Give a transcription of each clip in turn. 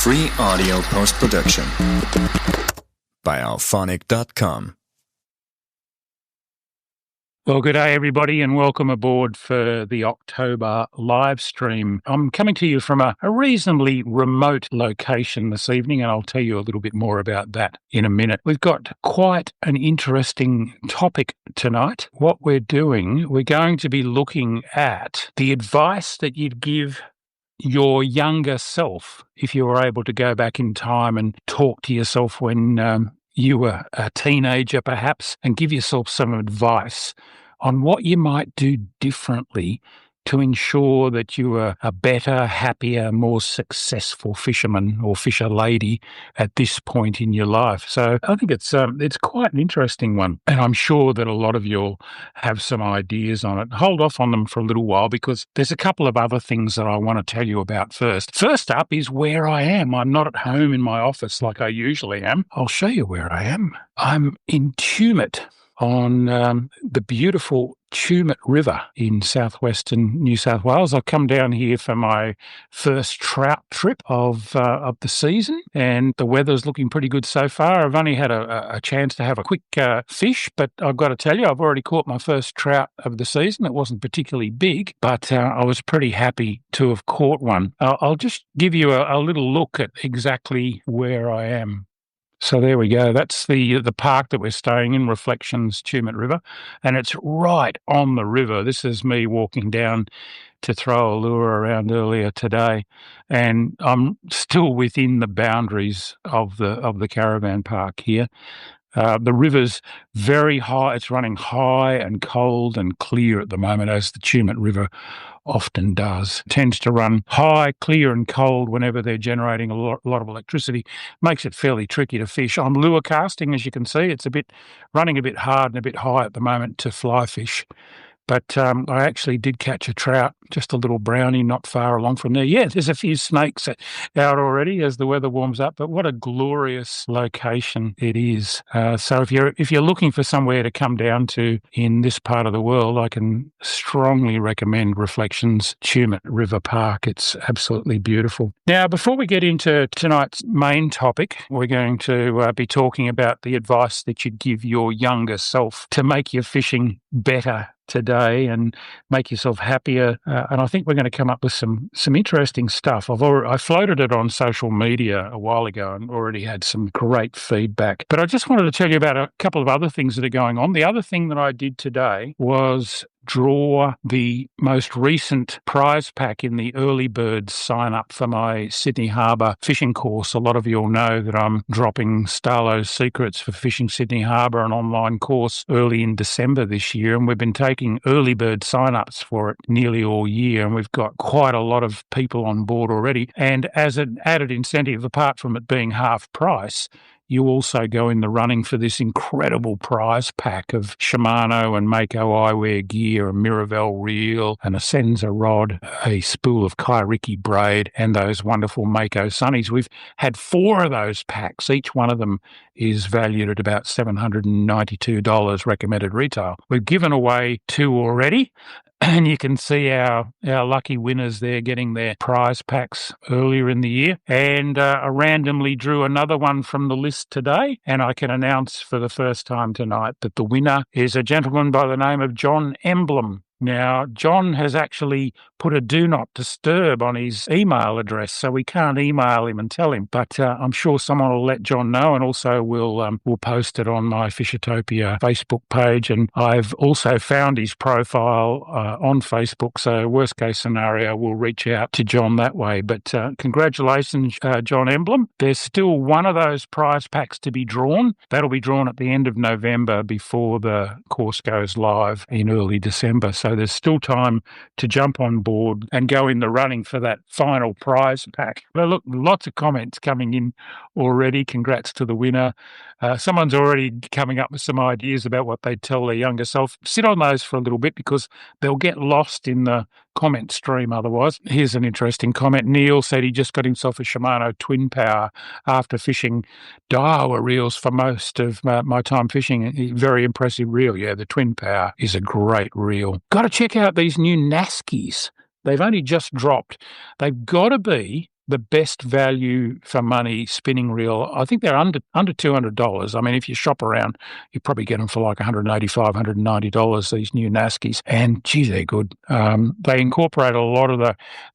Free audio post-production by alphonic.com. Well, good day, everybody, and welcome aboard for the October live stream. I'm coming to you from a reasonably remote location this evening, and I'll tell you a little bit more about that in a minute. We've got quite an interesting topic tonight. What we're doing, we're going to be looking at the advice that you'd give your younger self if you were able to go back in time and talk to yourself when you were a teenager, perhaps, and give yourself some advice on what you might do differently to ensure that you are a better, happier, more successful fisherman or fisher lady at this point in your life. So I think it's quite an interesting one, and I'm sure that a lot of you'll have some ideas on it. Hold off on them for a little while because there's a couple of other things that I want to tell you about first. First up is where I am. I'm not at home in my office like I usually am. I'll show you where I am. I'm in Tumut on the beautiful Tumut River in southwestern New South Wales. I've come down here for my first trout trip of the season, and the weather's looking pretty good so far. I've only had a chance to have a quick fish, but I've got to tell you, I've already caught my first trout of the season. It wasn't particularly big, but I was pretty happy to have caught one. I'll just give you a little look at exactly where I am. So there we go. That's the park that we're staying in, Reflections Tumut River, and it's right on the river. This is me walking down to throw a lure around earlier today, and I'm still within the boundaries of the caravan park here. The river's very high. It's running high and cold and clear at the moment, as the Tumut River often does. It tends to run high, clear and cold whenever they're generating a lot of electricity. Makes it fairly tricky to fish. I'm lure casting, as you can see. It's running a bit hard and a bit high at the moment to fly fish. But I actually did catch a trout, just a little brownie not far along from there. Yeah, there's a few snakes out already as the weather warms up, but what a glorious location it is. So if you're looking for somewhere to come down to in this part of the world, I can strongly recommend Reflections Tumut River Park. It's absolutely beautiful. Now, before we get into tonight's main topic, we're going to be talking about the advice that you'd give your younger self to make your fishing better today and make yourself happier, and I think we're going to come up with some interesting stuff. I floated it on social media a while ago and already had some great feedback. But I just wanted to tell you about a couple of other things that are going on. The other thing that I did today was draw the most recent prize pack in the early birds sign up for my Sydney Harbour fishing course. A lot of you will know that I'm dropping STARLO'S secrets for fishing Sydney Harbour, an online course, early in December this year, and we've been taking early bird sign-ups for it nearly all year, and we've got quite a lot of people on board already. And as an added incentive, apart from it being half price, you also go in the running for this incredible prize pack of Shimano and Mako eyewear gear, a Miravel reel, an Ascenza rod, a spool of Kairiki braid, and those wonderful Mako sunnies. We've had 4 of those packs. Each one of them is valued at about $792 recommended retail. We've given away 2 already, and you can see our lucky winners there getting their prize packs earlier in the year. And I randomly drew another one from the list today, and I can announce for the first time tonight that the winner is a gentleman by the name of John Emblem. Now, John has actually put a do not disturb on his email address, so we can't email him and tell him. But I'm sure someone will let John know, and also we'll post it on my Fishertopia Facebook page. And I've also found his profile on Facebook, so worst case scenario, we'll reach out to John that way. But congratulations, John Emblem. There's still one of those prize packs to be drawn. That'll be drawn at the end of November before the course goes live in early December. So there's still time to jump on board and go in the running for that final prize pack. Well, look, lots of comments coming in already. Congrats to the winner. Someone's already coming up with some ideas about what they'd tell their younger self. Sit on those for a little bit because they'll get lost in the comment stream otherwise. Here's an interesting comment. Neil said he just got himself a Shimano Twin Power after fishing Daiwa reels for most of my time fishing. Very impressive reel. Yeah, the Twin Power is a great reel. Got to check out these new Naskies. They've only just dropped. They've got to be the best value for money spinning reel. I think they're under $200. I mean, if you shop around, you probably get them for like $185, $190, these new Naskis. And gee, they're good. They incorporate a lot of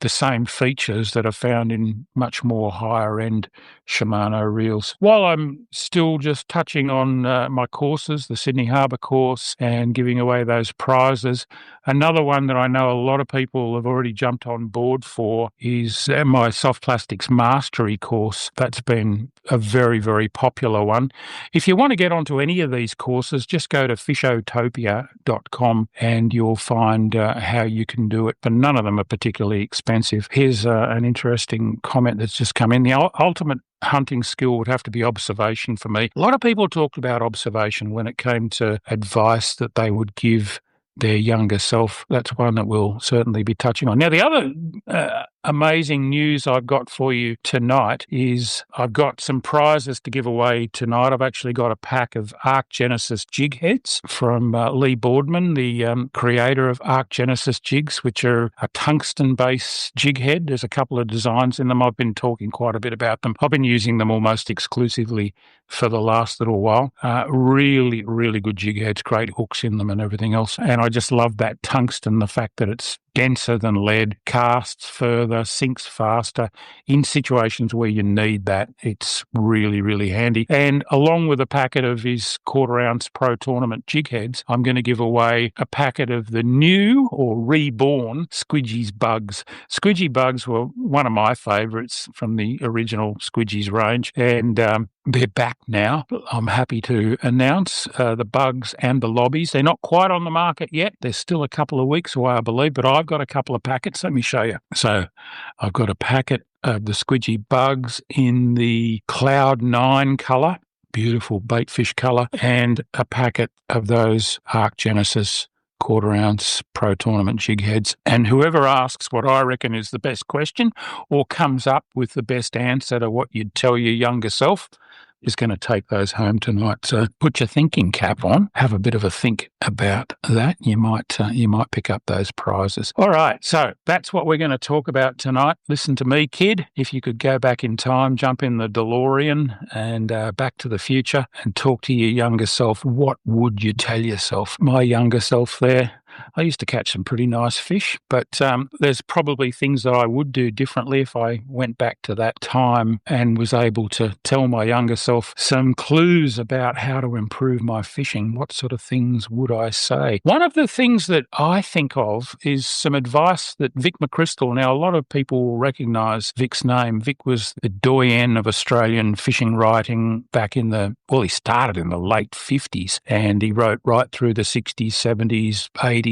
the same features that are found in much more higher end Shimano reels. While I'm still just touching on my courses, the Sydney Harbour course, and giving away those prizes, another one that I know a lot of people have already jumped on board for is my Soft Plastics Mastery course. That's been a very, very popular one. If you want to get onto any of these courses, just go to fishotopia.com and you'll find how you can do it, but none of them are particularly expensive. Here's an interesting comment that's just come in. The ultimate hunting skill would have to be observation for me. A lot of people talked about observation when it came to advice that they would give their younger self. That's one that we'll certainly be touching on. Now, the other amazing news I've got for you tonight is I've got some prizes to give away tonight. I've actually got a pack of Arc Genesis jig heads from Lee Boardman, the creator of Arc Genesis jigs, which are a tungsten-based jig head. There's a couple of designs in them. I've been talking quite a bit about them. I've been using them almost exclusively for the last little while. Really, really good jig heads, great hooks in them and everything else. And I just love that tungsten, the fact that it's denser than lead, casts further, sinks faster. In situations where you need that, it's really, really handy. And along with a packet of his quarter-ounce Pro Tournament jig heads, I'm going to give away a packet of the new or reborn Squidgy's Bugs. Squidgy Bugs were one of my favourites from the original Squidgy's range, and they're back now. I'm happy to announce the Bugs and the Lobbies. They're not quite on the market yet. They're still a couple of weeks away, I believe, but I've got a couple of packets. Let me show you. So I've got a packet of the Squidgy Bugs in the Cloud 9 colour, beautiful baitfish colour, and a packet of those Arc Genesis quarter-ounce Pro Tournament jig heads. And whoever asks what I reckon is the best question or comes up with the best answer to what you'd tell your younger self is going to take those home tonight. So put your thinking cap on, have a bit of a think about that. You might pick up those prizes. All right, so that's what we're going to talk about tonight. Listen to me, kid. If you could go back in time, jump in the DeLorean and Back to the Future and talk to your younger self, what would you tell yourself? My younger self there, I used to catch some pretty nice fish, but there's probably things that I would do differently if I went back to that time and was able to tell my younger self some clues about how to improve my fishing. What sort of things would I say? One of the things that I think of is some advice that Vic McChrystal. Now, a lot of people will recognise Vic's name. Vic was the doyen of Australian fishing writing back in he started in the late 50s and he wrote right through the 60s, 70s, 80s.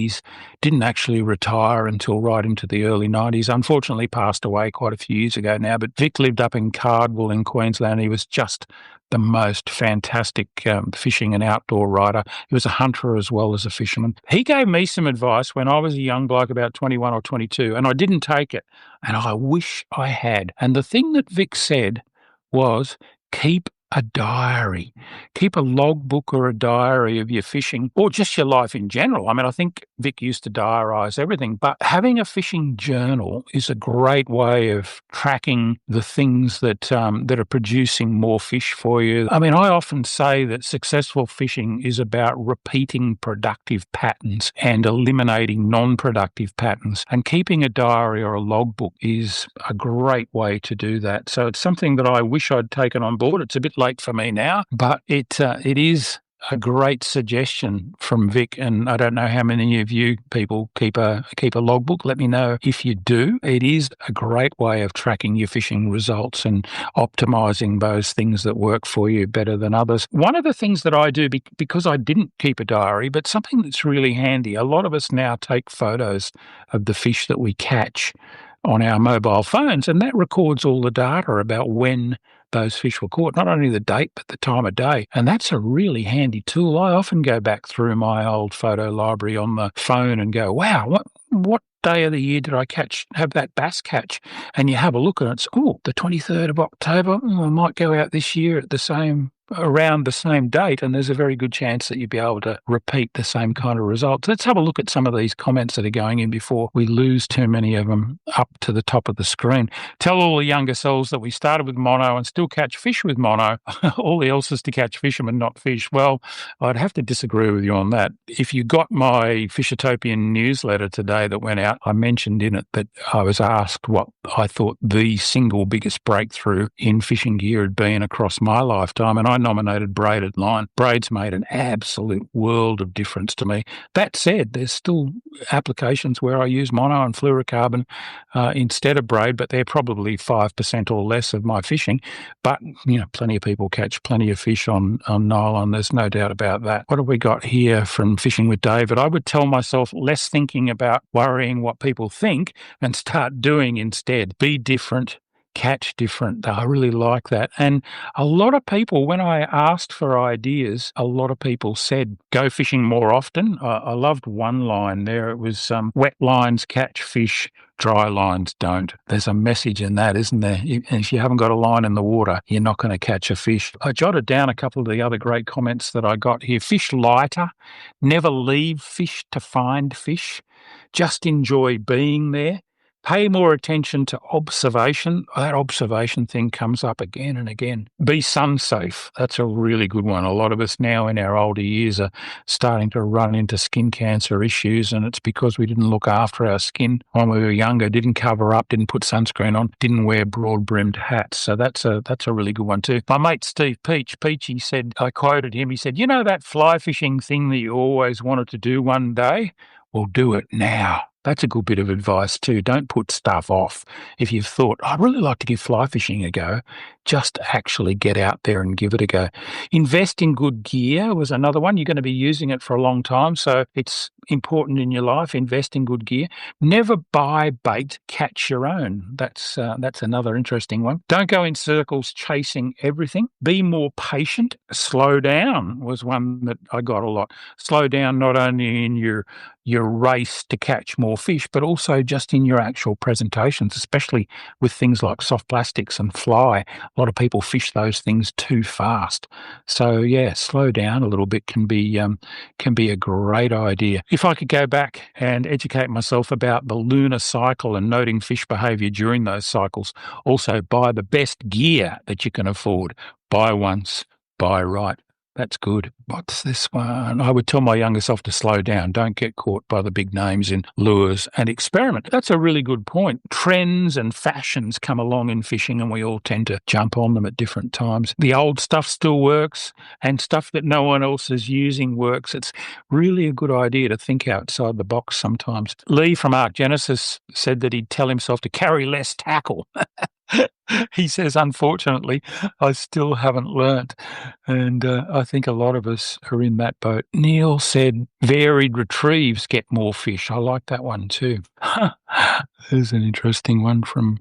Didn't actually retire until right into the early 90s. Unfortunately, passed away quite a few years ago now. But Vic lived up in Cardwell in Queensland. He was just the most fantastic fishing and outdoor writer. He was a hunter as well as a fisherman. He gave me some advice when I was a young bloke, about 21 or 22, and I didn't take it. And I wish I had. And the thing that Vic said was, keep a diary. Keep a logbook or a diary of your fishing or just your life in general. I mean, I think Vic used to diarise everything, but having a fishing journal is a great way of tracking the things that are producing more fish for you. I mean, I often say that successful fishing is about repeating productive patterns and eliminating non-productive patterns. And keeping a diary or a logbook is a great way to do that. So it's something that I wish I'd taken on board. It's a bit late for me now, but it is a great suggestion from Vic, and I don't know how many of you people keep a logbook. Let me know if you do. It is a great way of tracking your fishing results and optimizing those things that work for you better than others. One of the things that I do, because I didn't keep a diary, but something that's really handy, a lot of us now take photos of the fish that we catch on our mobile phones, and that records all the data about when those fish were caught, not only the date, but the time of day. And that's a really handy tool. I often go back through my old photo library on the phone and go, wow, what day of the year did I have that bass catch? And you have a look and it's, the 23rd of October. I might go out this year at the same around the same date, and there's a very good chance that you'd be able to repeat the same kind of results. Let's have a look at some of these comments that are going in before we lose too many of them up to the top of the screen. Tell all the younger souls that we started with mono and still catch fish with mono. All else is to catch fishermen, not fish. Well, I'd have to disagree with you on that. If you got my Fishotopian newsletter today that went out, I mentioned in it that I was asked what I thought the single biggest breakthrough in fishing gear had been across my lifetime, and I nominated braided line. Braids made an absolute world of difference to me. That said, there's still applications where I use mono and fluorocarbon instead of braid, but they're probably 5% or less of my fishing. But, plenty of people catch plenty of fish on nylon. There's no doubt about that. What have we got here from Fishing with David? I would tell myself less thinking about worrying what people think and start doing instead. Be different. Catch different. I really like that. And a lot of people, when I asked for ideas, a lot of people said, go fishing more often. I loved one line there. It was wet lines catch fish, dry lines don't. There's a message in that, isn't there? If you haven't got a line in the water, you're not going to catch a fish. I jotted down a couple of the other great comments that I got here. Fish lighter. Never leave fish to find fish. Just enjoy being there. Pay more attention to observation. That observation thing comes up again and again. Be sun safe. That's a really good one. A lot of us now in our older years are starting to run into skin cancer issues, and it's because we didn't look after our skin when we were younger, didn't cover up, didn't put sunscreen on, didn't wear broad-brimmed hats. So that's a really good one too. My mate Steve Peachy said, I quoted him, he said, that fly fishing thing that you always wanted to do one day? Well, do it now. That's a good bit of advice too. Don't put stuff off. If you've thought, I'd really like to give fly fishing a go, just actually get out there and give it a go. Invest in good gear was another one. You're going to be using it for a long time, so it's important in your life. Invest in good gear. Never buy bait, catch your own. That's another interesting one. Don't go in circles chasing everything. Be more patient. Slow down was one that I got a lot. Slow down not only in your race to catch more fish, but also just in your actual presentations, especially with things like soft plastics and fly. A lot of people fish those things too fast. So slow down a little bit can be a great idea. If I could go back and educate myself about the lunar cycle and noting fish behavior during those cycles, also buy the best gear that you can afford. Buy once, buy right. That's good. What's this one? I would tell my younger self to slow down. Don't get caught by the big names in lures and experiment. That's a really good point. Trends and fashions come along in fishing and we all tend to jump on them at different times. The old stuff still works and stuff that no one else is using works. It's really a good idea to think outside the box sometimes. Lee from Arc Genesis said that he'd tell himself to carry less tackle. He says, unfortunately, I still haven't learnt. And I think a lot of us are in that boat. Neil said, varied retrieves get more fish. I like that one too. There's an interesting one from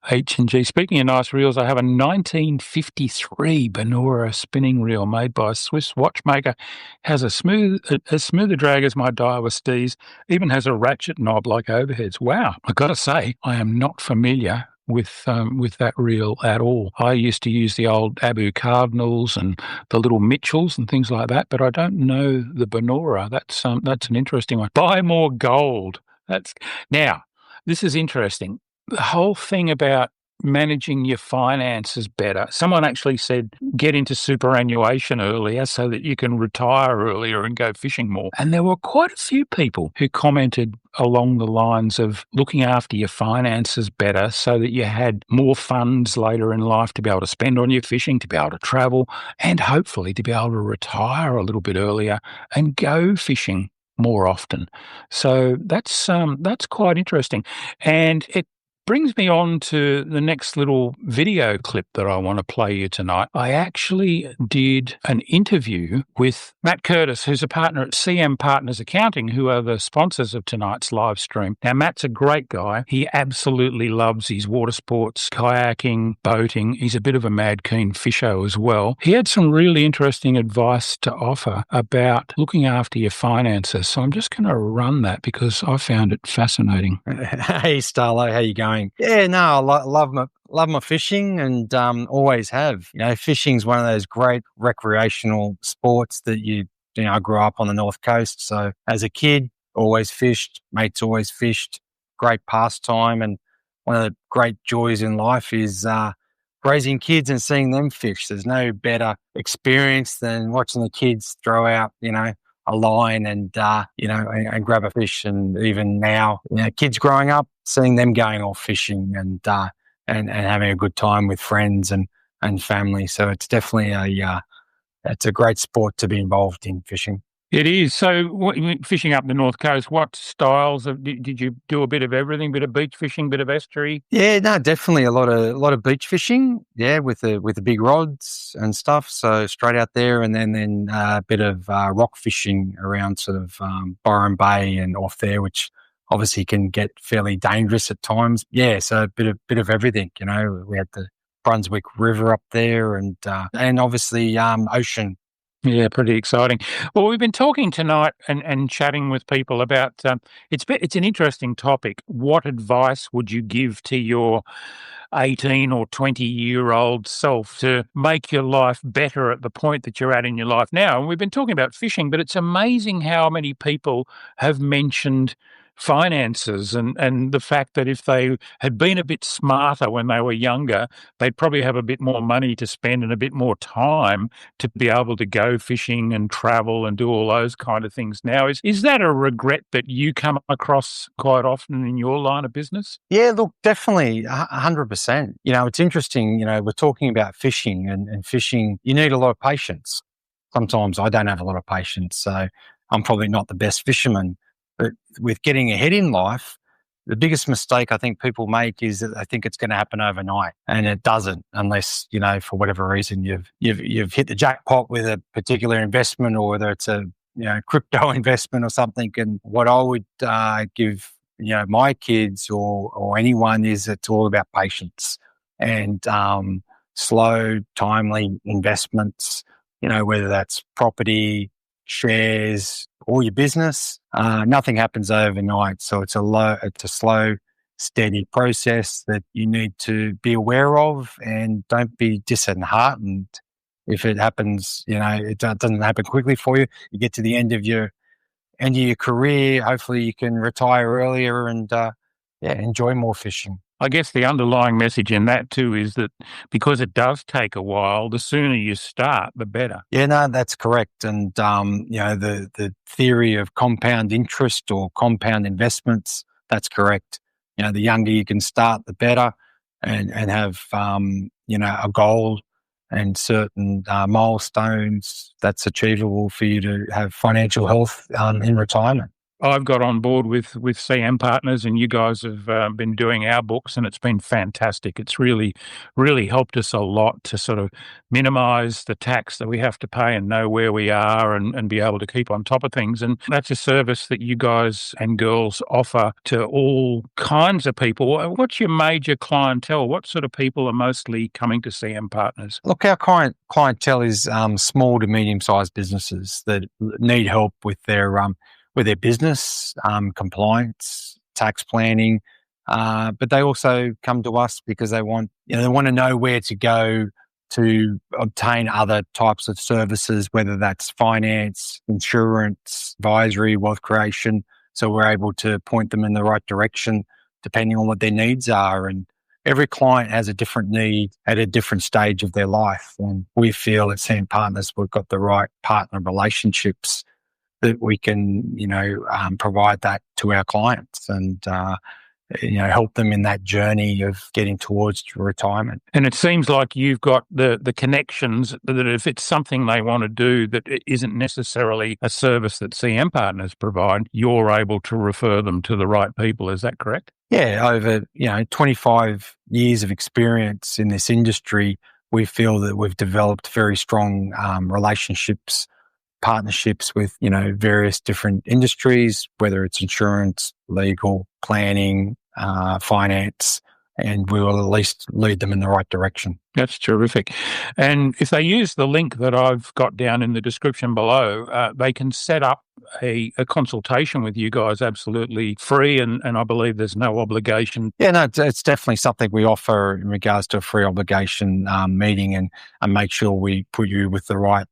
H&G. Speaking of nice reels, I have a 1953 Benora spinning reel made by a Swiss watchmaker. Has as smooth a drag as my Daiwa Steez. Even has a ratchet knob like overheads. Wow. I got to say, I am not familiar with that reel at all. I used to use the old Abu Cardinals and the little Mitchells and things like that, but I don't know the Benora. That's an interesting one. Buy more gold. Now, this is interesting. The whole thing about managing your finances better. Someone actually said get into superannuation earlier so that you can retire earlier and go fishing more. And there were quite a few people who commented along the lines of looking after your finances better so that you had more funds later in life to be able to spend on your fishing, to be able to travel, and hopefully to be able to retire a little bit earlier and go fishing more often. So that's quite interesting. And it brings me on to the next little video clip that I want to play you tonight. I actually did an interview with Matt Curtis, who's a partner at CM Partners Accounting, who are the sponsors of tonight's live stream. Now, Matt's a great guy. He absolutely loves his water sports, kayaking, boating. He's a bit of a mad keen fisher as well. He had some really interesting advice to offer about looking after your finances. So I'm just going to run that because I found it fascinating. Hey, Starlo, how you going? going. Yeah, no, I love my fishing, and always have. Fishing's one of those great recreational sports that I grew up on the North Coast. So as a kid, always fished, mates always fished, great pastime. And one of the great joys in life is raising kids and seeing them fish. There's no better experience than watching the kids throw out, a line and grab a fish. And even now, kids growing up, seeing them going off fishing and having a good time with friends and family. So it's definitely it's a great sport to be involved in, fishing. It is. So fishing up the North Coast, what styles did you do? A bit of everything, bit of beach fishing, bit of estuary? Yeah, no, definitely a lot of beach fishing. Yeah, with the big rods and stuff. So straight out there, and then a bit of rock fishing around sort of Byron Bay and off there, which obviously can get fairly dangerous at times. Yeah, so a bit of everything. We had the Brunswick River up there, and obviously ocean. Yeah, pretty exciting. Well, we've been talking tonight and chatting with people about it's an interesting topic. What advice would you give to your 18 or 20-year-old self to make your life better at the point that you're at in your life now? And we've been talking about fishing, but it's amazing how many people have mentioned finances and the fact that if they had been a bit smarter when they were younger, they'd probably have a bit more money to spend and a bit more time to be able to go fishing and travel and do all those kind of things now. Is that a regret that you come across quite often in your line of business? Yeah, look, definitely 100%. It's interesting, we're talking about fishing and fishing, you need a lot of patience. Sometimes I don't have a lot of patience, so I'm probably not the best fisherman. But with getting ahead in life, the biggest mistake I think people make is that they think it's going to happen overnight, and it doesn't, unless for whatever reason you've hit the jackpot with a particular investment, or whether it's a crypto investment or something. And what I would give my kids or anyone is it's all about patience and slow, timely investments. Whether that's property, shares, or your business, nothing happens overnight. So it's a slow, steady process that you need to be aware of, and don't be disheartened if it happens. It doesn't happen quickly for you. You get to the end of your career. Hopefully, you can retire earlier and enjoy more fishing. I guess the underlying message in that too is that because it does take a while, the sooner you start, the better. Yeah, no, that's correct. And, the theory of compound interest or compound investments, that's correct. The younger you can start, the better, and have, a goal and certain milestones that's achievable for you to have financial health in retirement. I've got on board with CM Partners, and you guys have been doing our books, and it's been fantastic. It's really, really helped us a lot to sort of minimise the tax that we have to pay and know where we are and be able to keep on top of things. And that's a service that you guys and girls offer to all kinds of people. What's your major clientele? What sort of people are mostly coming to CM Partners? Look, our clientele is small to medium-sized businesses that need help with their business, compliance, tax planning, but they also come to us because they want to know where to go to obtain other types of services, whether that's finance, insurance, advisory, wealth creation. So we're able to point them in the right direction depending on what their needs are. And every client has a different need at a different stage of their life. And we feel at CM Partners, we've got the right partner relationships that we can, provide that to our clients and, help them in that journey of getting towards retirement. And it seems like you've got the connections that if it's something they want to do that it isn't necessarily a service that CM Partners provide, you're able to refer them to the right people. Is that correct? Yeah, over 25 years of experience in this industry, we feel that we've developed very strong relationships, partnerships with, various different industries, whether it's insurance, legal, planning, finance, and we will at least lead them in the right direction. That's terrific. And if they use the link that I've got down in the description below, they can set up a consultation with you guys absolutely free, and I believe there's no obligation. Yeah, no, it's definitely something we offer in regards to a free obligation meeting, and make sure we put you with the right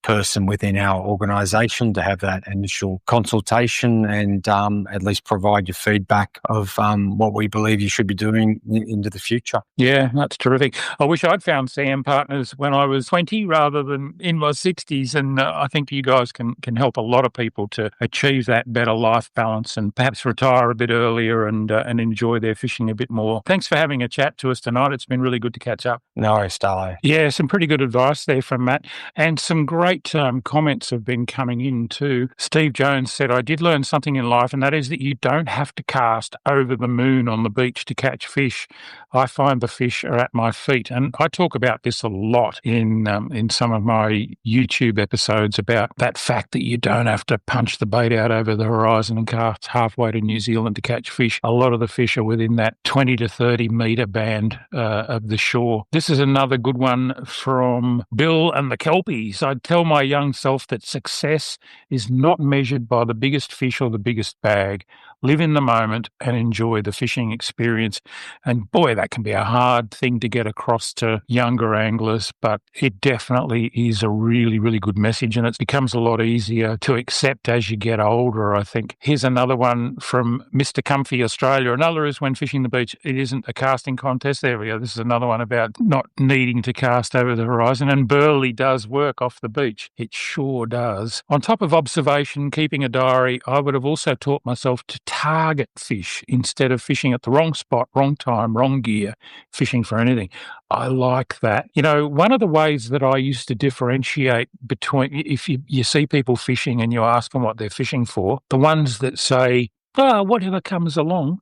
person within our organisation to have that initial consultation and at least provide your feedback of what we believe you should be doing into the future. Yeah, that's terrific. I wish I'd found SAM partners when I was 20 rather than in my 60s, and I think you guys can help a lot of people to achieve that better life balance and perhaps retire a bit earlier and enjoy their fishing a bit more. Thanks for having a chat to us tonight. It's been really good to catch up. No worries, Starlo. Yeah, some pretty good advice there from Matt, and some great comments have been coming in too. Steve Jones said, I did learn something in life, and that is that you don't have to cast over the moon on the beach to catch fish. I find the fish are at my feet. And I talk about this a lot in some of my YouTube episodes about that fact that you don't have to punch the bait out over the horizon and cast halfway to New Zealand to catch fish. A lot of the fish are within that 20 to 30 metre band of the shore. This is another good one from Bill and the Kelpies. I'd tell my young self that success is not measured by the biggest fish or the biggest bag. Live in the moment and enjoy the fishing experience. And boy, that can be a hard thing to get across to younger anglers, but it definitely is a really, really good message, and it becomes a lot easier to accept as you get older, I think. Here's another one from Mr. Comfy Australia. Another is when fishing the beach, it isn't a casting contest. There we go. This is another one about not needing to cast over the horizon, and Burley does work off the beach. It sure does. On top of observation, keeping a diary, I would have also taught myself to target fish instead of fishing at the wrong spot, wrong time, wrong gear, fishing for anything. I like that. You know, one of the ways that I used to differentiate between, if you see people fishing and you ask them what they're fishing for, the ones that say, oh, whatever comes along,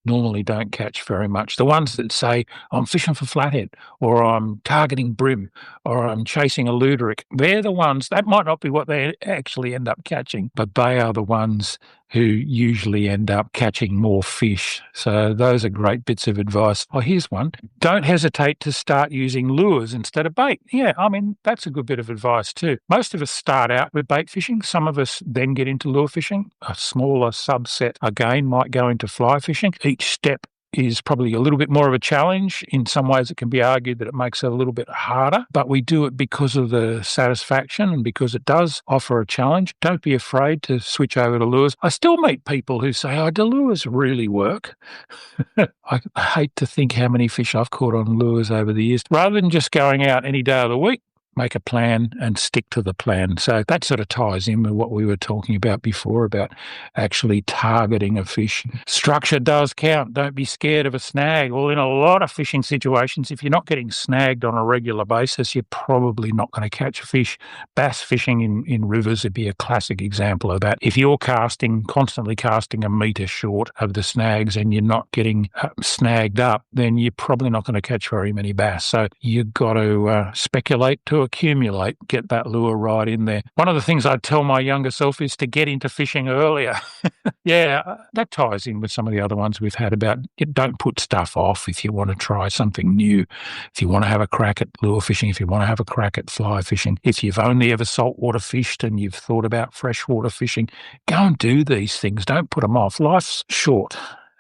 normally don't catch very much. The ones that say, I'm fishing for flathead, or I'm targeting brim, or I'm chasing a luderick, they're the ones, that might not be what they actually end up catching, but they are the ones who usually end up catching more fish. So those are great bits of advice. Oh, here's one. Don't hesitate to start using lures instead of bait. Yeah, I mean, that's a good bit of advice too. Most of us start out with bait fishing. Some of us then get into lure fishing. A smaller subset, again, might go into fly fishing. Each step is probably a little bit more of a challenge. In some ways, it can be argued that it makes it a little bit harder, but we do it because of the satisfaction and because it does offer a challenge. Don't be afraid to switch over to lures. I still meet people who say, oh, do lures really work? I hate to think how many fish I've caught on lures over the years. Rather than just going out any day of the week, make a plan and stick to the plan. So that sort of ties in with what we were talking about before about actually targeting a fish. Structure does count. Don't be scared of a snag. Well, in a lot of fishing situations, if you're not getting snagged on a regular basis, you're probably not going to catch a fish. Bass fishing in rivers would be a classic example of that. If you're constantly casting a metre short of the snags and you're not getting snagged up, then you're probably not going to catch very many bass. So you've got to speculate to accumulate, get that lure right in there. One of the things I'd tell my younger self is to get into fishing earlier. Yeah, that ties in with some of the other ones we've had about don't put stuff off if you want to try something new. If you want to have a crack at lure fishing, if you want to have a crack at fly fishing, if you've only ever saltwater fished and you've thought about freshwater fishing, go and do these things. Don't put them off. Life's short.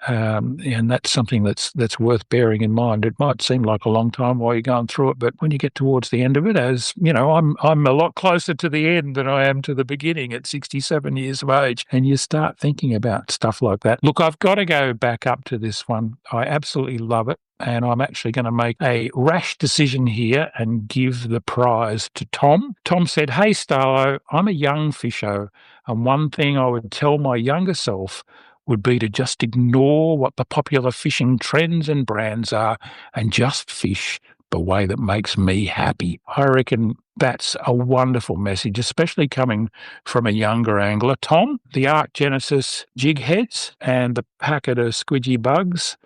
And that's something that's worth bearing in mind. It might seem like a long time while you're going through it, but when you get towards the end of it, as you know, I'm a lot closer to the end than I am to the beginning at 67 years of age, and you start thinking about stuff like that. Look, I've got to go back up to this one. I absolutely love it. And I'm actually going to make a rash decision here and give the prize to Tom. Tom said, hey, Starlo, I'm a young fisho, and one thing I would tell my younger self would be to just ignore what the popular fishing trends and brands are and just fish the way that makes me happy. I reckon that's a wonderful message, especially coming from a younger angler. Tom, the Arc Genesis jig heads and the packet of squidgy bugs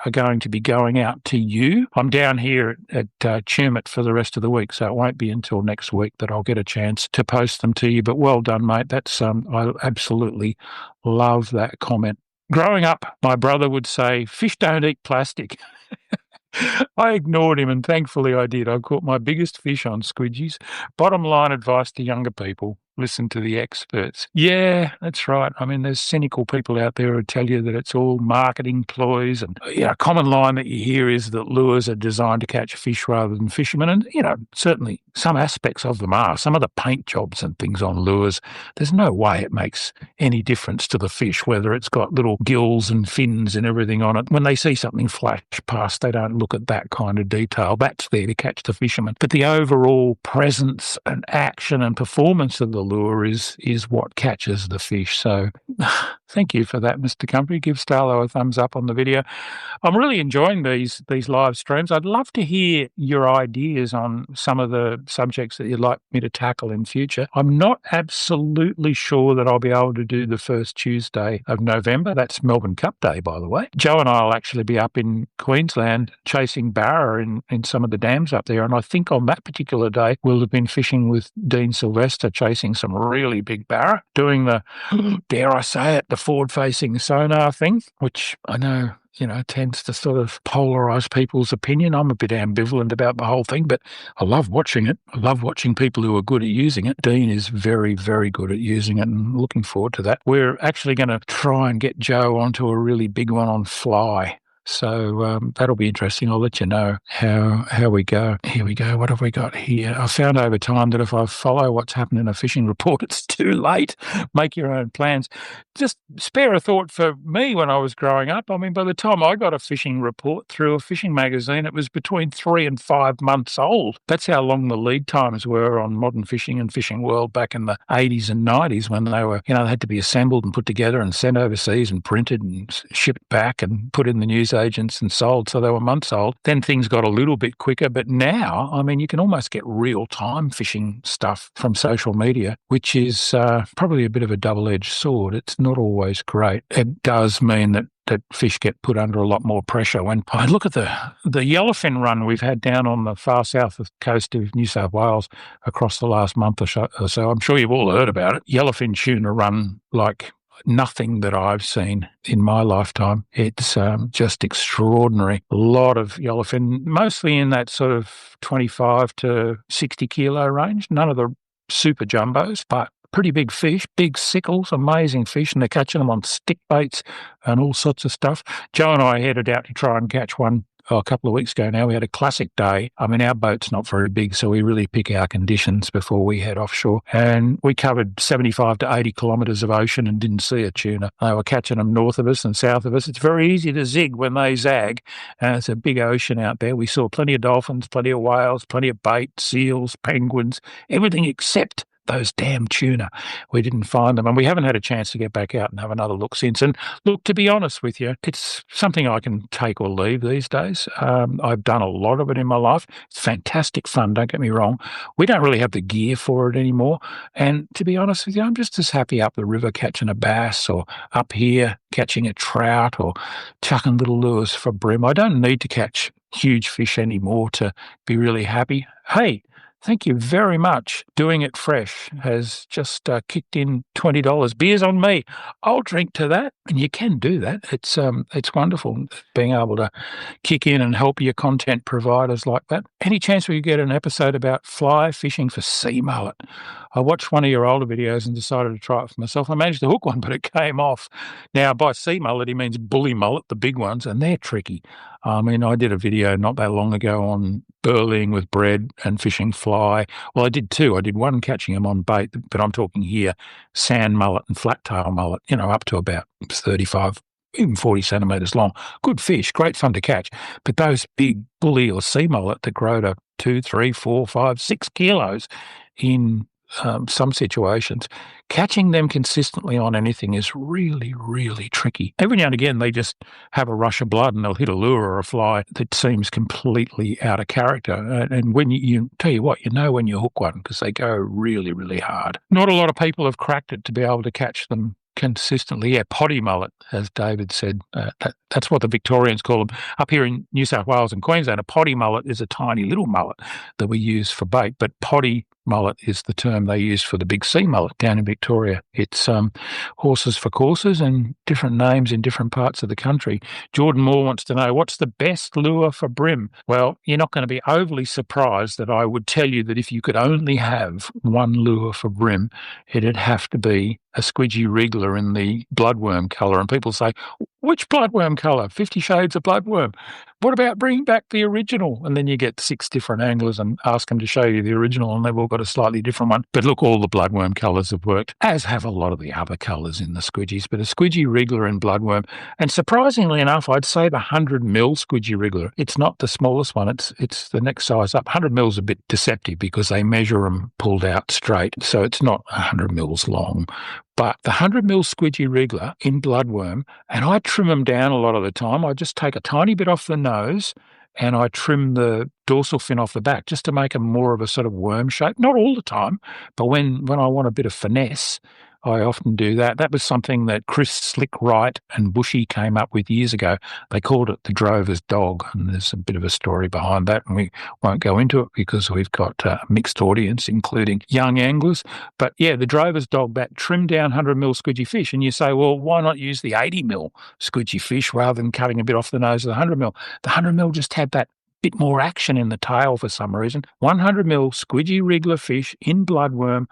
are going to be going out to you. I'm down here at Tumut for the rest of the week, so it won't be until next week that I'll get a chance to post them to you. But well done, mate. That's I absolutely love that comment. Growing up, my brother would say, fish don't eat plastic. I ignored him, and thankfully I did. I caught my biggest fish on squidgies. Bottom line advice to younger people, listen to the experts. Yeah, that's right. I mean, there's cynical people out there who tell you that it's all marketing ploys. And, a common line that you hear is that lures are designed to catch fish rather than fishermen. And, certainly some aspects of them are. Some of the paint jobs and things on lures, there's no way it makes any difference to the fish, whether it's got little gills and fins and everything on it. When they see something flash past, they don't look at that kind of detail. That's there to catch the fisherman. But the overall presence and action and performance of the lure is what catches the fish. So thank you for that, Mr. Company. Give Starlo a thumbs up on the video. I'm really enjoying these live streams. I'd love to hear your ideas on some of the subjects that you'd like me to tackle in future. I'm not absolutely sure that I'll be able to do the first Tuesday of November. That's Melbourne Cup Day, by the way. Joe and I will actually be up in Queensland chasing barra in some of the dams up there. And I think on that particular day, we'll have been fishing with Dean Sylvester, chasing some really big barra, doing the, dare I say it, the forward-facing sonar thing, which I know tends to sort of polarize people's opinion. I'm a bit ambivalent about the whole thing, but I love watching it. I love watching people who are good at using it. Dean is very, very good at using it, and looking forward to that. We're actually going to try and get Joe onto a really big one on fly. So that'll be interesting. I'll let you know how we go. Here we go. What have we got here? I found over time that if I follow what's happened in a fishing report, it's too late. Make your own plans. Just spare a thought for me when I was growing up. I mean, by the time I got a fishing report through a fishing magazine, it was between 3 and 5 months old. That's how long the lead times were on Modern Fishing and Fishing World back in the 80s and 90s, when they were, they had to be assembled and put together and sent overseas and printed and shipped back and put in the news agents and sold. So they were months old. Then things got a little bit quicker. But now, I mean, you can almost get real-time fishing stuff from social media, which is probably a bit of a double-edged sword. It's not always great. It does mean that fish get put under a lot more pressure. When I look at the yellowfin run we've had down on the far south coast of New South Wales across the last month or so, I'm sure you've all heard about it. Yellowfin tuna run like nothing that I've seen in my lifetime. It's just extraordinary. A lot of yellowfin, mostly in that sort of 25 to 60 kilo range. None of the super jumbos, but pretty big fish, big sickles, amazing fish, and they're catching them on stick baits and all sorts of stuff. Joe and I headed out to try and catch one a couple of weeks ago now. We had a classic day. I mean, our boat's not very big, so we really pick our conditions before we head offshore. And we covered 75 to 80 kilometres of ocean and didn't see a tuna. They were catching them north of us and south of us. It's very easy to zig when they zag. And it's a big ocean out there. We saw plenty of dolphins, plenty of whales, plenty of bait, seals, penguins, everything except those damn tuna. We didn't find them, and we haven't had a chance to get back out and have another look since. And look, to be honest with you, it's something I can take or leave these days. I've done a lot of it in my life. It's fantastic fun, don't get me wrong. We don't really have the gear for it anymore. And to be honest with you, I'm just as happy up the river catching a bass, or up here catching a trout, or chucking little lures for bream. I don't need to catch huge fish anymore to be really happy. Hey, thank you very much. Doing It Fresh has just kicked in $20. Beers on me. I'll drink to that. And you can do that. It's wonderful being able to kick in and help your content providers like that. Any chance we could get an episode about fly fishing for sea mullet? I watched one of your older videos and decided to try it for myself. I managed to hook one, but it came off. Now, by sea mullet, he means bully mullet, the big ones, and they're tricky. I mean, I did a video not that long ago on burleying with bread and fishing fly. Well, I did two. I did one catching them on bait, but I'm talking here sand mullet and flat tail mullet, up to about 35, even 40 centimetres long. Good fish, great fun to catch. But those big bully or sea mullet that grow to 2, 3, 4, 5, 6 kilos in some situations, catching them consistently on anything is really, really tricky. Every now and again, they just have a rush of blood and they'll hit a lure or a fly that seems completely out of character. And when you tell you what, when you hook one, because they go really, really hard. Not a lot of people have cracked it to be able to catch them consistently. Yeah, potty mullet, as David said. That's what the Victorians call them. Up here in New South Wales and Queensland, a potty mullet is a tiny little mullet that we use for bait, but potty mullet is the term they use for the big sea mullet down in Victoria. It's horses for courses and different names in different parts of the country. Jordan Moore wants to know, what's the best lure for bream? Well, you're not going to be overly surprised that I would tell you that if you could only have one lure for bream, it'd have to be a squidgy wriggler in the bloodworm colour. And people say, which bloodworm colour? 50 Shades of Bloodworm. What about bringing back the original? And then you get 6 different anglers and ask them to show you the original, and they've all got a slightly different one. But look, all the bloodworm colours have worked, as have a lot of the other colours in the squidgies. But a squidgy wriggler in bloodworm, and surprisingly enough, I'd say the 100mm squidgy wriggler. It's not the smallest one. It's the next size up. 100mm is a bit deceptive because they measure them pulled out straight, so it's not 100mm long. But the 100mm squidgy wriggler in bloodworm, and I trim them down a lot of the time. I just take a tiny bit off the nose and I trim the dorsal fin off the back just to make them more of a sort of worm shape. Not all the time, but when I want a bit of finesse, I often do that. That was something that Chris Slick Wright and Bushy came up with years ago. They called it the drover's dog, and there's a bit of a story behind that, and we won't go into it because we've got a mixed audience, including young anglers. But yeah, the drover's dog, that trimmed down 100mm squidgy fish, and you say, well, why not use the 80mm squidgy fish rather than cutting a bit off the nose of the 100mm? The 100mm just had that bit more action in the tail for some reason. 100mm squidgy wriggler fish in bloodworm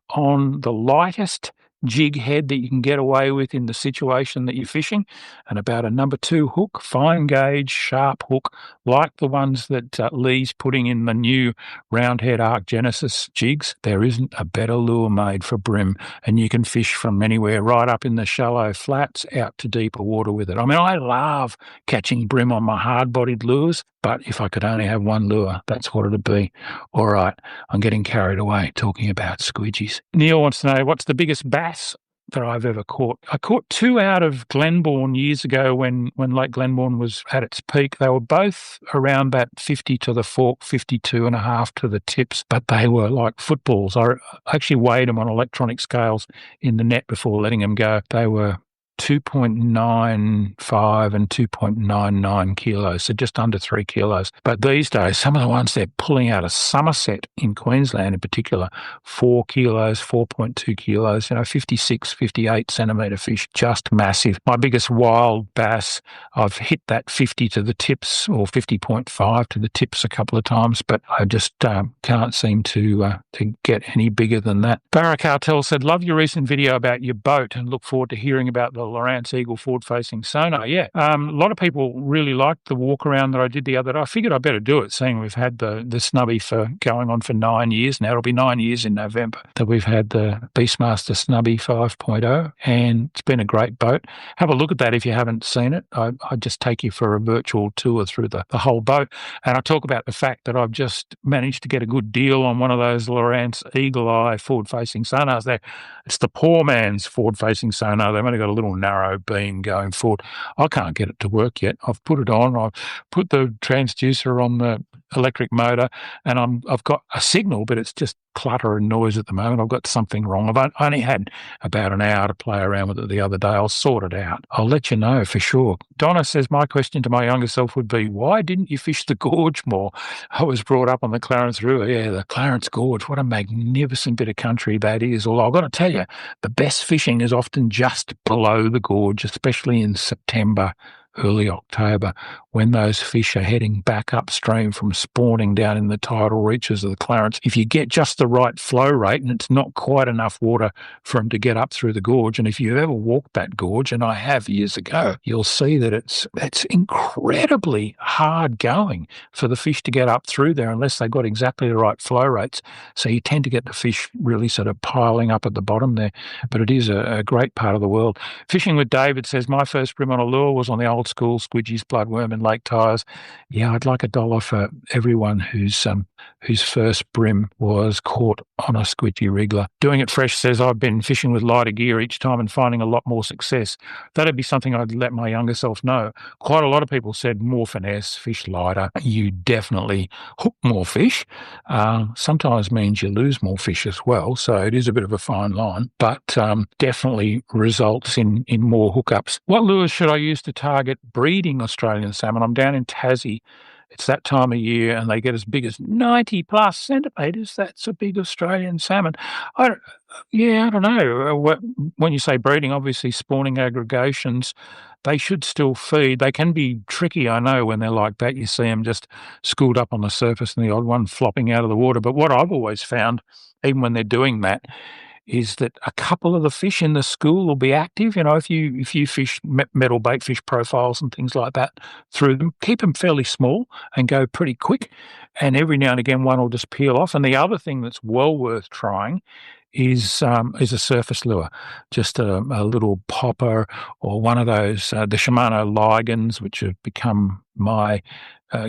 on the lightest jig head that you can get away with in the situation that you're fishing, and about a number 2 hook, fine gauge, sharp hook, like the ones that Lee's putting in the new roundhead Arc Genesis jigs. There isn't a better lure made for bream, and you can fish from anywhere right up in the shallow flats out to deeper water with it. I mean, I love catching bream on my hard-bodied lures, but if I could only have one lure, that's what it'd be. All right, I'm getting carried away talking about squidgies. Neil wants to know, what's the biggest bass that I've ever caught? I caught 2 out of Glenbourne years ago when Lake Glenbourne was at its peak. They were both around that 50 to the fork, 52.5 to the tips, but they were like footballs. I actually weighed them on electronic scales in the net before letting them go. They were 2.95 and 2.99 kilos, so just under 3 kilos. But these days, some of the ones they're pulling out of Somerset in Queensland in particular, 4 kilos, 4.2 kilos, 56, 58 centimetre fish, just massive. My biggest wild bass, I've hit that 50 to the tips or 50.5 to the tips a couple of times, but I just can't seem to get any bigger than that. Barakartel said, love your recent video about your boat and look forward to hearing about the Lowrance Eagle forward-facing sonar. Yeah, a lot of people really liked the walk-around that I did the other day. I figured I'd better do it, seeing we've had the Snubby for going on for 9 years now. It'll be 9 years in November that we've had the Beastmaster Snubby 5.0, and it's been a great boat. Have a look at that if you haven't seen it. I'd just take you for a virtual tour through the whole boat, and I talk about the fact that I've just managed to get a good deal on one of those Lowrance Eagle Eye forward-facing sonars there. It's the poor man's forward-facing sonar. They've only got a little narrow beam going forward. I can't get it to work yet. I've put it on. I've put the transducer on the electric motor, and I've got a signal, but it's just clutter and noise at the moment. I've got something wrong. I've only had about an hour to play around with it the other day. I'll sort it out. I'll let you know for sure. Donna says, my question to my younger self would be, why didn't you fish the gorge more? I was brought up on the Clarence River. Yeah, the Clarence Gorge. What a magnificent bit of country that is. Although I've got to tell you, the best fishing is often just below the gorge, especially in September, early October, when those fish are heading back upstream from spawning down in the tidal reaches of the Clarence. If you get just the right flow rate and it's not quite enough water for them to get up through the gorge, and if you've ever walked that gorge, and I have years ago, you'll see that it's incredibly hard going for the fish to get up through there unless they've got exactly the right flow rates. So you tend to get the fish really sort of piling up at the bottom there. But it is a great part of the world. Fishing with David says, my first bream on a lure was on the old school squidgies, bloodworm and lake tires. Yeah, I'd like $1 for everyone whose first bream was caught on a squidgy wriggler. Doing It Fresh says, I've been fishing with lighter gear each time and finding a lot more success. That'd be something I'd let my younger self know. Quite a lot of people said more finesse, fish lighter. You definitely hook more fish. Sometimes means you lose more fish as well, so it is a bit of a fine line, but definitely results in more hookups. What lures should I use to target breeding Australian salmon? I'm down in Tassie It's that time of year, and they get as big as 90 plus centimetres. That's a big Australian salmon. I don't know. When you say breeding, obviously spawning aggregations, they should still feed. They can be tricky, I know, when they're like that. You see them just schooled up on the surface and the odd one flopping out of the water. But what I've always found, even when they're doing that, is that a couple of the fish in the school will be active. If you fish metal bait fish profiles and things like that through them, keep them fairly small and go pretty quick. And every now and again, one will just peel off. And the other thing that's well worth trying is a surface lure, just a little popper or one of those the Shimano Ligans, which have become my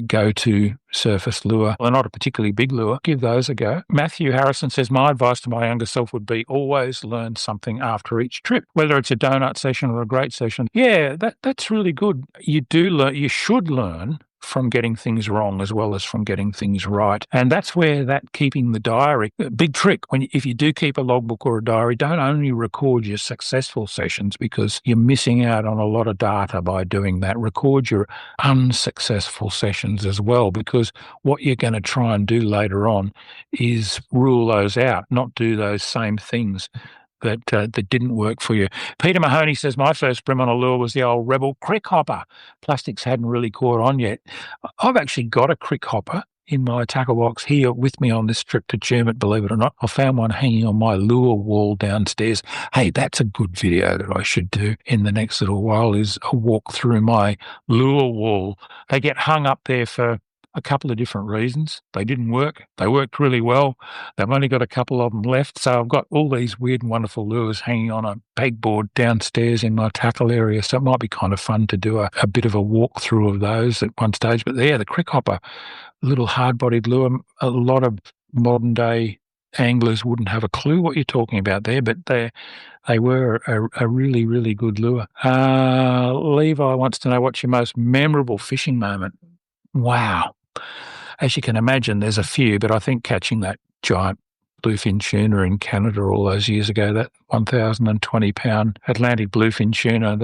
go-to surface lure. They're not a particularly big lure. Give those a go. Matthew Harrison says, my advice to my younger self would be always learn something after each trip, whether it's a donut session or a great session. Yeah, that's really good. You do learn. You should learn from getting things wrong as well as from getting things right. And that's where that keeping the diary, big trick. If you do keep a logbook or a diary, don't only record your successful sessions because you're missing out on a lot of data by doing that. Record your unsuccessful sessions as well, because what you're going to try and do later on is rule those out, not do those same things that didn't work for you. Peter Mahoney says, my first brim on a lure was the old Rebel crick hopper. Plastics hadn't really caught on yet. I've actually got a crick hopper in my tackle box here with me on this trip to Chermit, believe it or not. I found one hanging on my lure wall downstairs. Hey, that's a good video that I should do in the next little while, is a walk through my lure wall. They get hung up there for a couple of different reasons. They didn't work. They worked really well. They've only got a couple of them left. So I've got all these weird and wonderful lures hanging on a pegboard downstairs in my tackle area. So it might be kind of fun to do a bit of a walkthrough of those at one stage. But yeah, the crick hopper, little hard-bodied lure. A lot of modern-day anglers wouldn't have a clue what you're talking about there, but they were a really, really good lure. Levi wants to know, what's your most memorable fishing moment? Wow. As you can imagine, there's a few, but I think catching that giant bluefin tuna in Canada all those years ago, that 1,020-pound Atlantic bluefin tuna,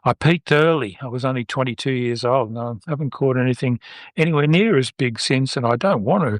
I peaked early. I was only 22 years old, and I haven't caught anything anywhere near as big since, and I don't want to.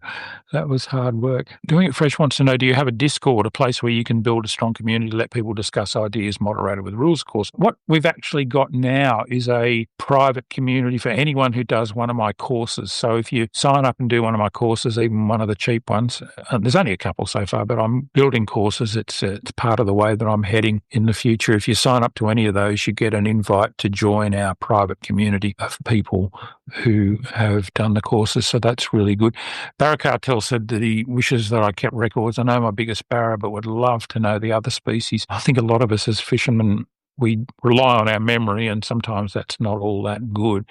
That was hard work. Doing It Fresh wants to know, do you have a Discord, a place where you can build a strong community, let people discuss ideas, moderated with rules, of course? What we've actually got now is a private community for anyone who does one of my courses. So if you sign up and do one of my courses, even one of the cheap ones, there's only a couple so far, but I'm building courses. It's part of the way that I'm heading in the future. If you sign up to any of those, you get an invite to join our private community of people who have done the courses. So that's really good. Barracartel said that he wishes that I kept records. I know my biggest barra, but would love to know the other species. I think a lot of us as fishermen, we rely on our memory, and sometimes that's not all that good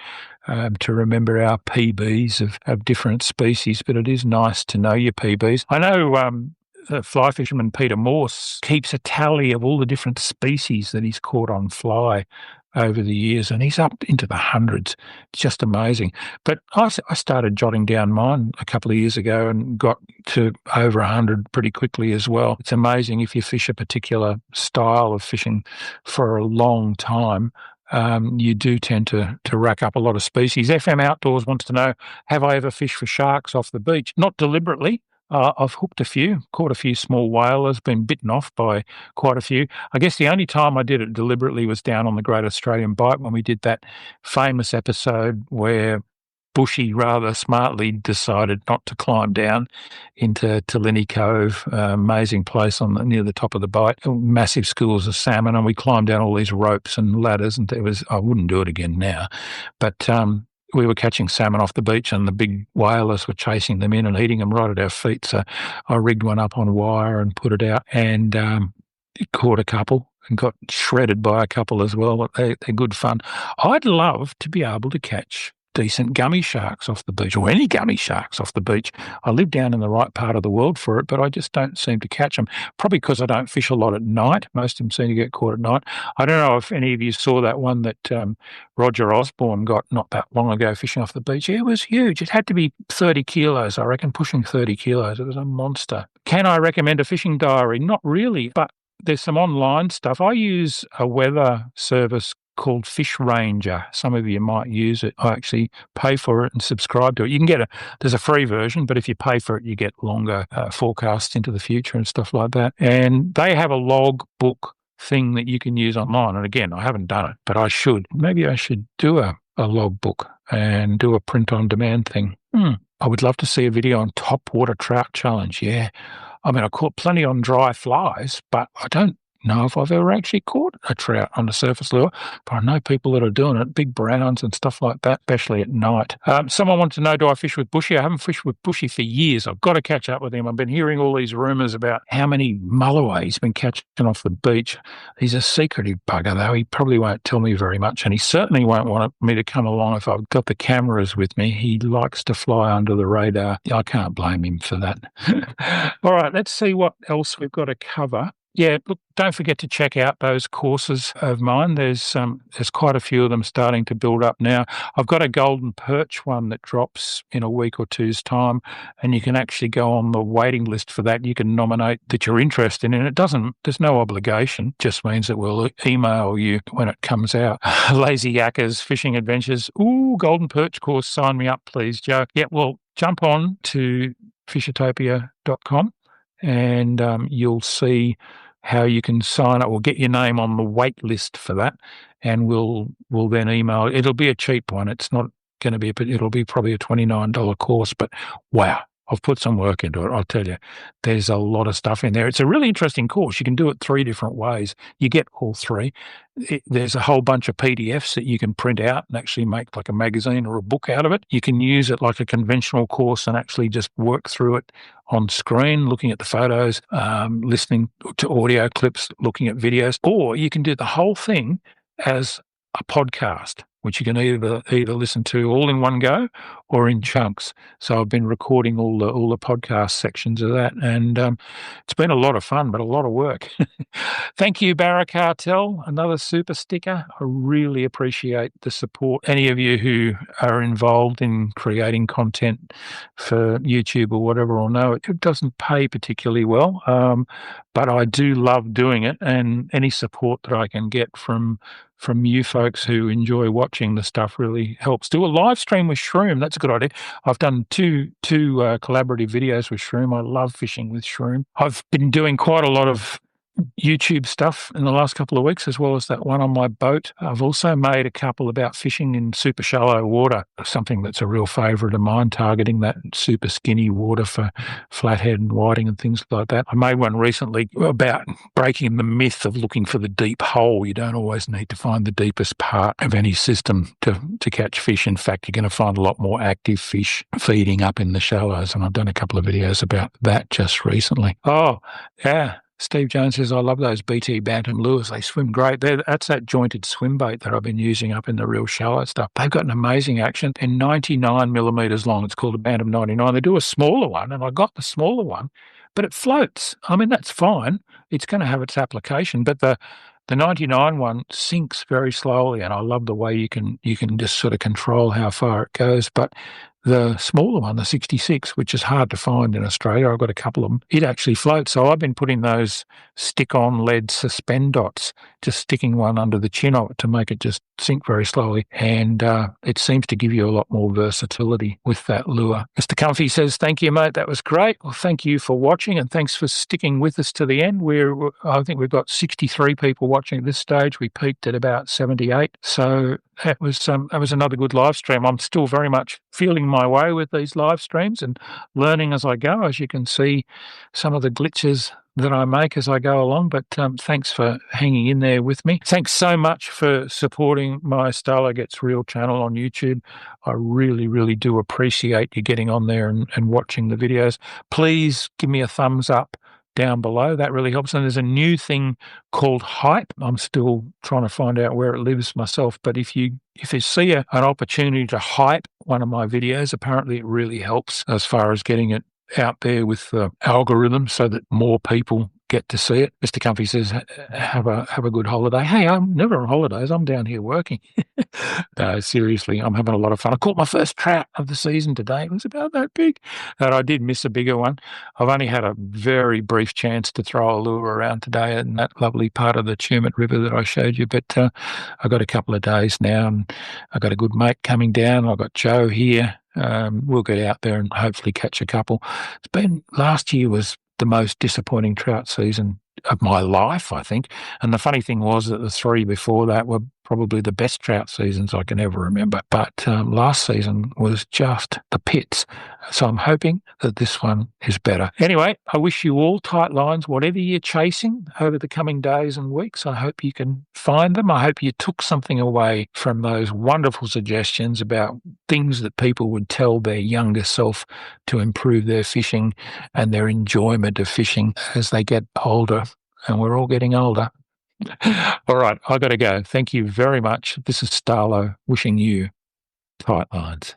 to remember our PBs of different species, but it is nice to know your PBs. I know fly fisherman Peter Morse keeps a tally of all the different species that he's caught on fly over the years, and he's up into the hundreds. It's just amazing. But I started jotting down mine a couple of years ago and got to over 100 pretty quickly as well. It's amazing if you fish a particular style of fishing for a long time. You do tend to rack up a lot of species. FM Outdoors wants to know, have I ever fished for sharks off the beach? Not deliberately. I've hooked a few, caught a few small whalers, been bitten off by quite a few. I guess the only time I did it deliberately was down on the Great Australian Bight when we did that famous episode where Bushy rather smartly decided not to climb down into Tillini Cove, amazing place near the top of the bight, massive schools of salmon, and we climbed down all these ropes and ladders, and I wouldn't do it again now, but we were catching salmon off the beach, and the big whalers were chasing them in and eating them right at our feet. So I rigged one up on wire and put it out, and caught a couple and got shredded by a couple as well. They're good fun. I'd love to be able to catch decent gummy sharks off the beach, or any gummy sharks off the beach. I live down in the right part of the world for it, but I just don't seem to catch them. Probably because I don't fish a lot at night. Most of them seem to get caught at night. I don't know if any of you saw that one that Roger Osborne got not that long ago fishing off the beach. It was huge. It had to be 30 kilos, I reckon, pushing 30 kilos. It was a monster. Can I recommend a fishing diary? Not really, but there's some online stuff. I use a weather service called Fish Ranger. Some of you might use it. I actually pay for it and subscribe to it. You can get there's a free version, but if you pay for it, you get longer forecasts into the future and stuff like that. And they have a log book thing that you can use online. And again, I haven't done it, but I should. Maybe I should do a log book and do a print on demand thing. I would love to see a video on top water trout challenge. Yeah. I mean, I caught plenty on dry flies, but I don't know if I've ever actually caught a trout on a surface lure, but I know people that are doing it, big browns and stuff like that, especially at night. Someone wanted to know, do I fish with Bushy? I haven't fished with Bushy for years. I've got to catch up with him. I've been hearing all these rumours about how many mulloway he's been catching off the beach. He's a secretive bugger, though. He probably won't tell me very much, and he certainly won't want me to come along if I've got the cameras with me. He likes to fly under the radar. I can't blame him for that. All right, let's see what else we've got to cover. Yeah, look, don't forget to check out those courses of mine. There's quite a few of them starting to build up now. I've got a golden perch one that drops in a week or two's time, and you can actually go on the waiting list for that. You can nominate that you're interested in it. There's no obligation. It just means that we'll email you when it comes out. Lazy Yakkers, Fishing Adventures. Ooh, golden perch course, sign me up, please, Joe. Yeah, well, jump on to fishatopia.com and you'll see how you can sign up or get your name on the wait list for that, and we'll then email. It'll be a cheap one. It's not going to be, but it'll be probably a $29 course. But wow, I've put some work into it. I'll tell you, there's a lot of stuff in there. It's a really interesting course. You can do it 3 different ways. You get all 3. There's a whole bunch of PDFs that you can print out and actually make like a magazine or a book out of it. You can use it like a conventional course and actually just work through it on screen, looking at the photos, listening to audio clips, looking at videos, or you can do the whole thing as a podcast, which you can either listen to all in one go or in chunks. So I've been recording all the podcast sections of that, and it's been a lot of fun, but a lot of work. Thank you, Barra Cartel, another super sticker. I really appreciate the support. Any of you who are involved in creating content for YouTube or whatever will know it doesn't pay particularly well, but I do love doing it, and any support that I can get from you folks who enjoy watching the stuff really helps. Do a live stream with Shroom. That's a good idea. I've done two collaborative videos with Shroom. I love fishing with Shroom. I've been doing quite a lot of YouTube stuff in the last couple of weeks, as well as that one on my boat. I've also made a couple about fishing in super shallow water, something that's a real favourite of mine, targeting that super skinny water for flathead and whiting and things like that. I made one recently about breaking the myth of looking for the deep hole. You don't always need to find the deepest part of any system to catch fish. In fact, you're going to find a lot more active fish feeding up in the shallows, and I've done a couple of videos about that just recently. Oh, yeah. Steve Jones says, I love those BT Bantam lures. They swim great. That's that jointed swim bait that I've been using up in the real shallow stuff. They've got an amazing action. They're 99 millimetres long. It's called a Bantam 99. They do a smaller one, and I got the smaller one, but it floats. I mean, that's fine. It's going to have its application, but the 99 one sinks very slowly, and I love the way you can just sort of control how far it goes. But the smaller one, the 66, which is hard to find in Australia, I've got a couple of them, it actually floats. So I've been putting those stick-on lead suspend dots, just sticking one under the chin of it to make it just sink very slowly. And it seems to give you a lot more versatility with that lure. Mr. Comfy says, thank you, mate. That was great. Well, thank you for watching, and thanks for sticking with us to the end. I think we've got 63 people watching at this stage. We peaked at about 78. So that was another good live stream. I'm still very much feeling my way with these live streams and learning as I go. As you can see, some of the glitches that I make as I go along, but thanks for hanging in there with me. Thanks so much for supporting my Starlo Gets Real channel on YouTube. I really, really do appreciate you getting on there and watching the videos. Please give me a thumbs up down below. That really helps. And there's a new thing called hype. I'm still trying to find out where it lives myself, but if you see an opportunity to hype one of my videos, apparently it really helps as far as getting it out there with the algorithm so that more people get to see it. Mr. Comfy says, have a good holiday. Hey, I'm never on holidays. I'm down here working. No, seriously, I'm having a lot of fun. I caught my first trout of the season today. It was about that big. And I did miss a bigger one. I've only had a very brief chance to throw a lure around today in that lovely part of the Tumut River that I showed you. But I got a couple of days now, and I got a good mate coming down. I've got Joe here. We'll get out there and hopefully catch a couple. Last year was the most disappointing trout season of my life, I think. And the funny thing was that the 3 before that were probably the best trout seasons I can ever remember. But last season was just the pits. So I'm hoping that this one is better. Anyway, I wish you all tight lines, whatever you're chasing over the coming days and weeks. I hope you can find them. I hope you took something away from those wonderful suggestions about things that people would tell their younger self to improve their fishing and their enjoyment of fishing as they get older. And we're all getting older. All right, I got to go. Thank you very much. This is Starlo wishing you tight lines.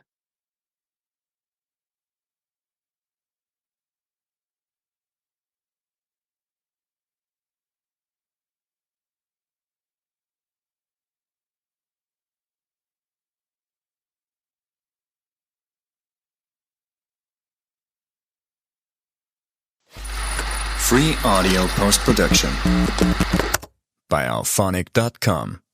Free audio post-production by alphonic.com.